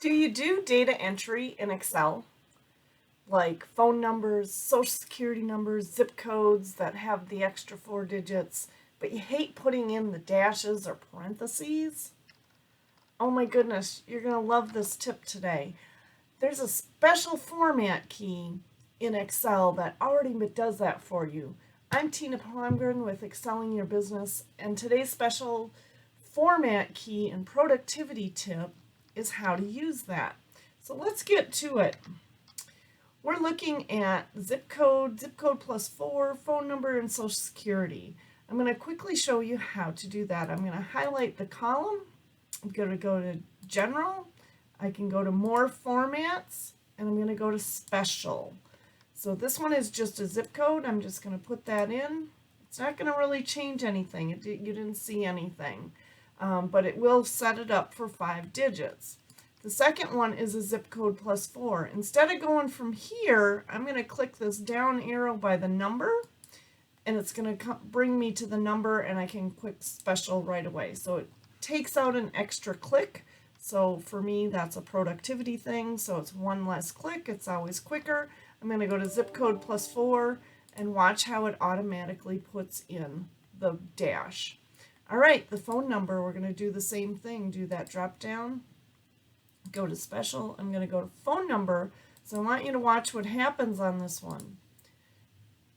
Do you do data entry in Excel? Like phone numbers, social security numbers, zip codes that have the extra 4 digits, but you hate putting in the dashes or parentheses? Oh my goodness, you're going to love this tip today. There's a special format key in Excel that already does that for you. I'm Tina Palmgren with Excelling Your Business, and today's special format key and productivity tip is how to use that. So let's get to it. We're looking at zip code +4, phone number, and social security. I'm going to quickly show you how to do that. I'm going to highlight the column. I'm going to go to General. I can go to More Formats, and I'm going to go to Special. So this one is just a zip code. I'm just going to put that in. It's not going to really change anything. You didn't see anything. But it will set it up for 5 digits. The second one is a zip code +4. Instead of going from here, I'm going to click this down arrow by the number, and it's going to bring me to the number, and I can click Special right away. So it takes out an extra click. So for me, that's a productivity thing. So it's one less click. It's always quicker. I'm going to go to zip code +4 and watch how it automatically puts in the dash. All right, the phone number, we're going to do the same thing. Do that drop down, go to Special. I'm going to go to Phone Number. So I want you to watch what happens on this one.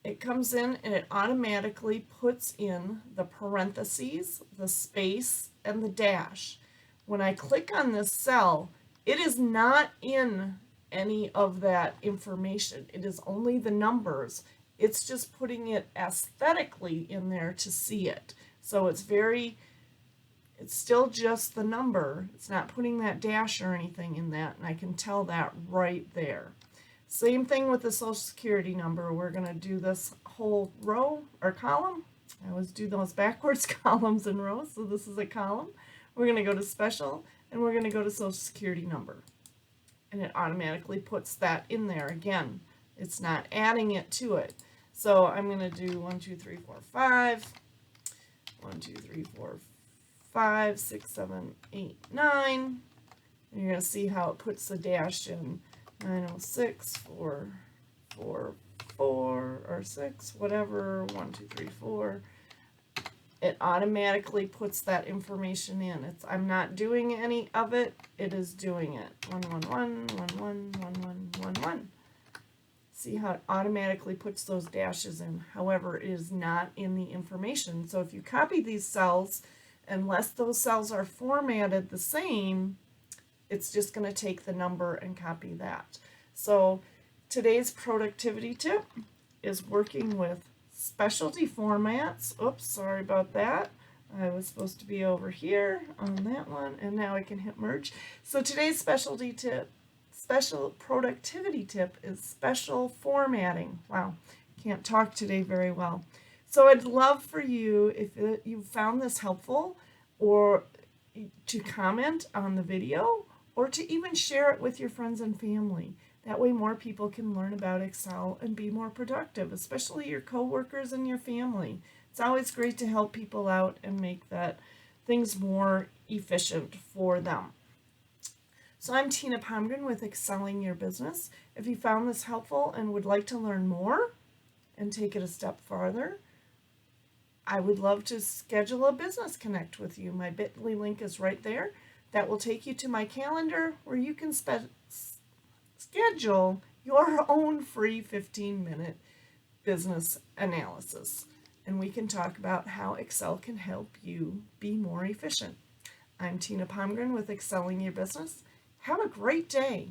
It comes in and it automatically puts in the parentheses, the space, and the dash. When I click on this cell, it is not in any of that information. It is only the numbers. It's just putting it aesthetically in there to see it. So it's still just the number. It's not putting that dash or anything in that, and I can tell that right there. Same thing with the social security number. We're going to do this whole row or column. I always do those backwards, columns and rows, so this is a column. We're going to go to Special, and we're going to go to social security number. And it automatically puts that in there again. It's not adding it to it. So I'm going to do 1, 2, 3, 4, 5. 1, 2, 3, 4, 5, 6, 7, 8, 9. And you're going to see how it puts the dash in 906, 4, 4, 4, or 6, whatever, 1, 2, 3, 4. It automatically puts that information in. I'm not doing any of it. It is doing it. 1, 1, 1, 1, 1, 1, 1, 1, 1. See how it automatically puts those dashes in. However, it is not in the information. So if you copy these cells, unless those cells are formatted the same, it's just going to take the number and copy that. So today's productivity tip is working with specialty formats. Oops, sorry about that. I was supposed to be over here on that one, and now I can hit merge. So today's special productivity tip is special formatting. Wow, can't talk today very well. So I'd love for you, if you found this helpful, or to comment on the video, or to even share it with your friends and family. That way more people can learn about Excel and be more productive, especially your coworkers and your family. It's always great to help people out and make things more efficient for them. So I'm Tina Palmgren with Excelling Your Business. If you found this helpful and would like to learn more and take it a step farther, I would love to schedule a business connect with you. My bit.ly link is right there. That will take you to my calendar where you can schedule your own free 15-minute business analysis. And we can talk about how Excel can help you be more efficient. I'm Tina Palmgren with Excelling Your Business. Have a great day.